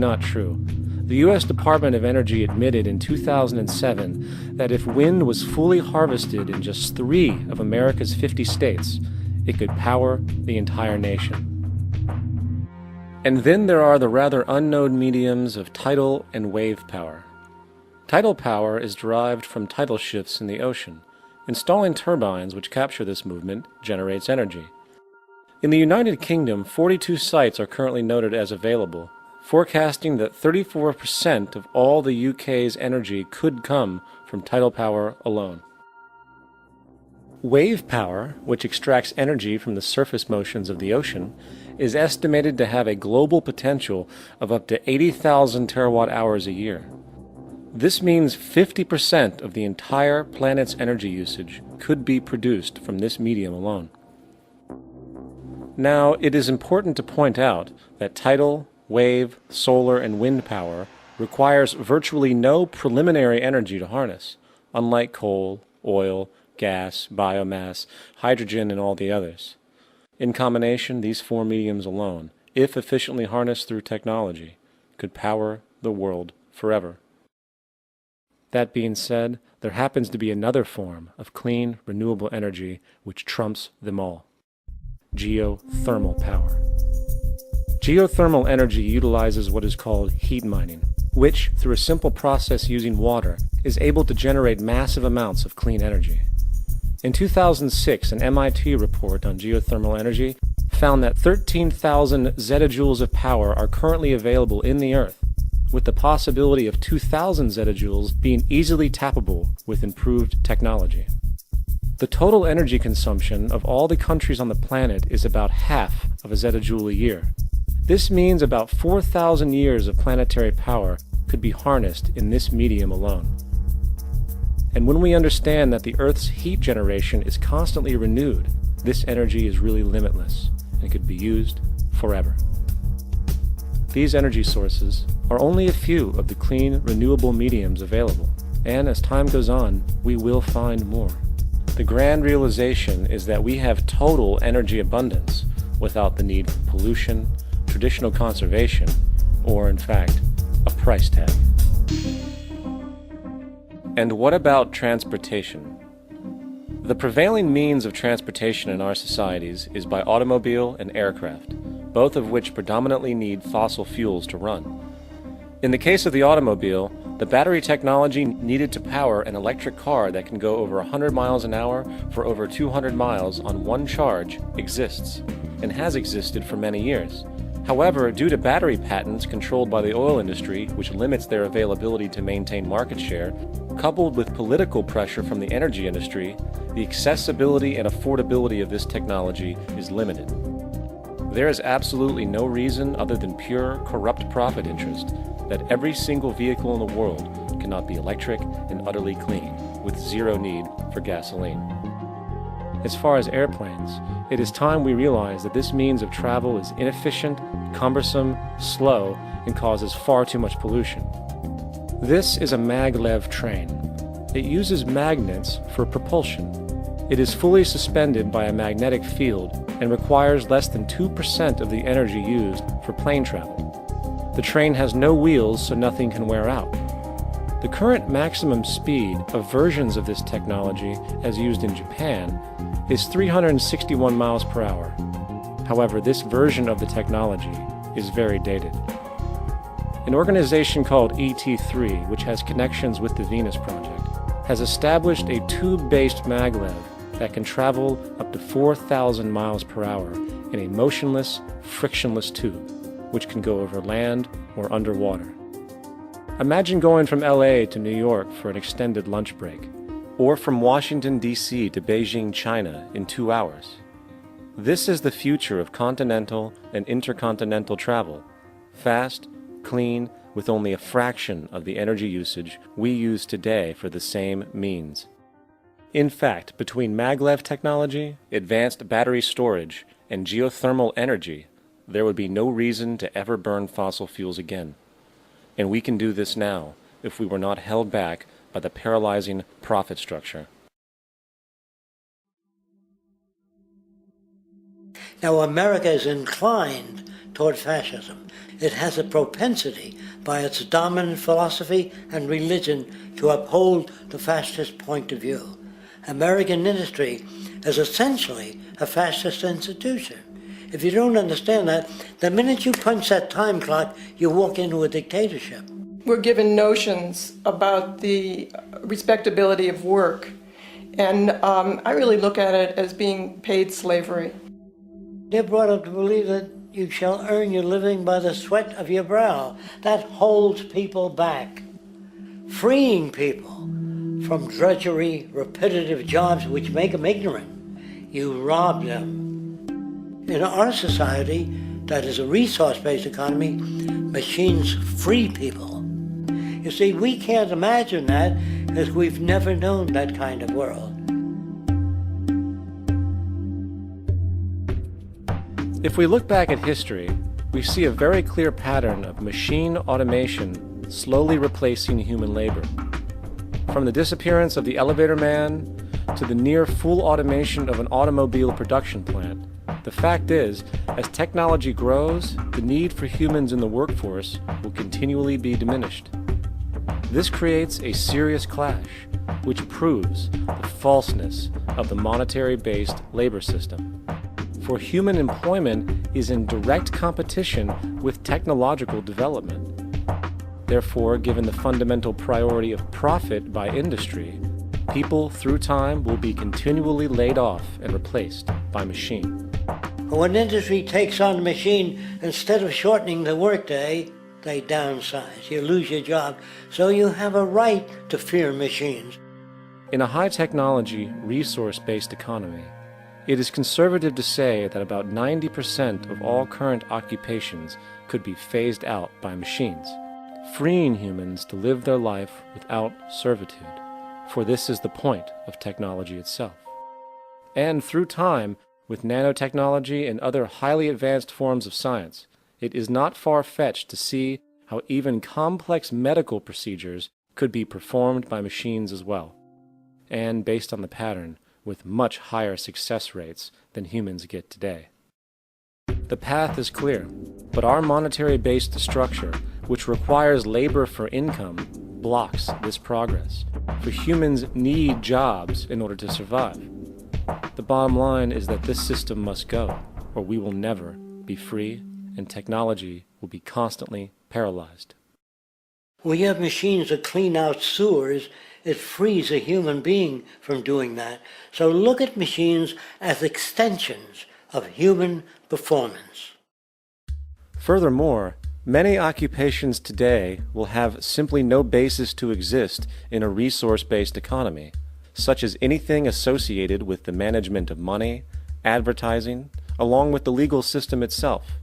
not true. The U.S. Department of Energy admitted in 2007 that if wind was fully harvested in just 3 of America's 50 states, it could power the entire nation. And then there are the rather unknown mediums of tidal and wave power. Tidal power is derived from tidal shifts in the ocean. Installing turbines which capture this movement generates energy. In the United Kingdom, 42 sites are currently noted as available, forecasting that 34% of all the UK's energy could come from tidal power alone. Wave power, which extracts energy from the surface motions of the ocean, is estimated to have a global potential of up to 80,000 terawatt-hours a year. This means 50% of the entire planet's energy usage could be produced from this medium alone. Now, it is important to point out that tidal, wave, solar, and wind power requires virtually no preliminary energy to harness, unlike coal, oil, gas, biomass, hydrogen, and all the others. In combination, these 4 mediums alone, if efficiently harnessed through technology, could power the world forever. That being said, there happens to be another form of clean, renewable energy which trumps them all: geothermal power. Geothermal energy utilizes what is called heat mining, which, through a simple process using water, is able to generate massive amounts of clean energy. In 2006, an MIT report on geothermal energy found that 13,000 zettajoules of power are currently available in the Earth, with the possibility of 2,000 zettajoules being easily tappable with improved technology. The total energy consumption of all the countries on the planet is about half of a zettajoule a year. This means about 4,000 years of planetary power could be harnessed in this medium alone. And when we understand that the Earth's heat generation is constantly renewed, this energy is really limitless and could be used forever. These energy sources are only a few of the clean, renewable mediums available, and as time goes on, we will find more. The grand realization is that we have total energy abundance without the need for pollution, traditional conservation, or, in fact, a price tag. And what about transportation? The prevailing means of transportation in our societies is by automobile and aircraft, both of which predominantly need fossil fuels to run. In the case of the automobile, the battery technology needed to power an electric car that can go over 100 miles an hour for over 200 miles on one charge exists, and has existed for many years. However, due to battery patents controlled by the oil industry, which limits their availability to maintain market share, coupled with political pressure from the energy industry, the accessibility and affordability of this technology is limited. There is absolutely no reason other than pure, corrupt profit interest that every single vehicle in the world cannot be electric and utterly clean, with zero need for gasoline. As far as airplanes, it is time we realize that this means of travel is inefficient, cumbersome, slow, and causes far too much pollution. This is a maglev train. It uses magnets for propulsion. It is fully suspended by a magnetic field and requires less than 2% of the energy used for plane travel. The train has no wheels, so nothing can wear out. The current maximum speed of versions of this technology, as used in Japan, is 361 miles per hour. However, this version of the technology is very dated. An organization called ET3, which has connections with the Venus Project, has established a tube-based maglev that can travel up to 4,000 miles per hour in a motionless, frictionless tube, which can go over land or underwater. Imagine going from LA to New York for an extended lunch break, or from Washington, D.C. to Beijing, China in 2 hours. This is the future of continental and intercontinental travel: fast, clean, with only a fraction of the energy usage we use today for the same means. In fact, between maglev technology, advanced battery storage, and geothermal energy, there would be no reason to ever burn fossil fuels again. And we can do this now if we were not held back by the paralyzing profit structure. Now, America is inclined toward fascism. It has a propensity by its dominant philosophy and religion to uphold the fascist point of view. American industry is essentially a fascist institution. If you don't understand that, the minute you punch that time clock, you walk into a dictatorship. We're given notions about the respectability of work, and I really look at it as being paid slavery. They're brought up to believe that you shall earn your living by the sweat of your brow. That holds people back. Freeing people from drudgery, repetitive jobs which make them ignorant. You rob them. In our society, that is a resource-based economy, machines free people. You see, we can't imagine that because we've never known that kind of world. If we look back at history, we see a very clear pattern of machine automation slowly replacing human labor. From the disappearance of the elevator man to the near full automation of an automobile production plant, the fact is, as technology grows, the need for humans in the workforce will continually be diminished. This creates a serious clash, which proves the falseness of the monetary-based labor system. For human employment is in direct competition with technological development. Therefore, given the fundamental priority of profit by industry, people through time will be continually laid off and replaced by machine. When industry takes on a machine, instead of shortening the workday, they downsize. You lose your job, so you have a right to fear machines. In a high-technology, resource-based economy, it is conservative to say that about 90% of all current occupations could be phased out by machines, freeing humans to live their life without servitude, for this is the point of technology itself. And through time, with nanotechnology and other highly advanced forms of science, it is not far-fetched to see how even complex medical procedures could be performed by machines as well, and based on the pattern, with much higher success rates than humans get today. The path is clear, but our monetary-based structure, which requires labor for income, blocks this progress, for humans need jobs in order to survive. The bottom line is that this system must go, or we will never be free, and technology will be constantly paralyzed. We have machines that clean out sewers. It frees a human being from doing that. So look at machines as extensions of human performance. Furthermore, many occupations today will have simply no basis to exist in a resource-based economy, such as anything associated with the management of money, advertising, along with the legal system itself.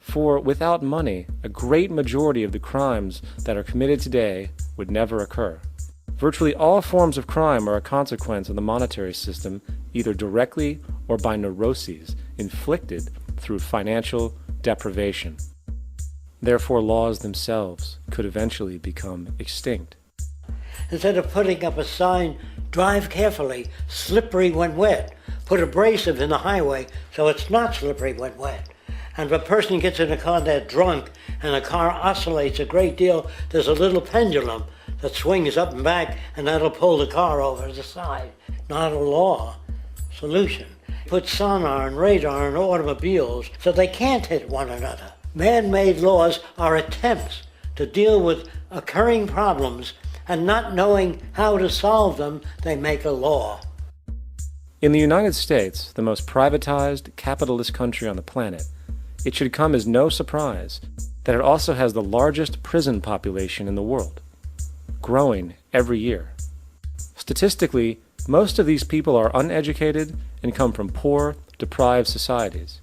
For without money, a great majority of the crimes that are committed today would never occur. Virtually all forms of crime are a consequence of the monetary system, either directly or by neuroses inflicted through financial deprivation. Therefore, laws themselves could eventually become extinct. Instead of putting up a sign, drive carefully, slippery when wet, put abrasive in the highway so it's not slippery when wet. And if a person gets in a car that's drunk and the car oscillates a great deal, there's a little pendulum that swings up and back, and that'll pull the car over to the side. Not a law solution. Put sonar and radar in automobiles so they can't hit one another. Man-made laws are attempts to deal with occurring problems, and not knowing how to solve them, they make a law. In the United States, the most privatized, capitalist country on the planet, it should come as no surprise that it also has the largest prison population in the world, growing every year. Statistically, most of these people are uneducated and come from poor, deprived societies,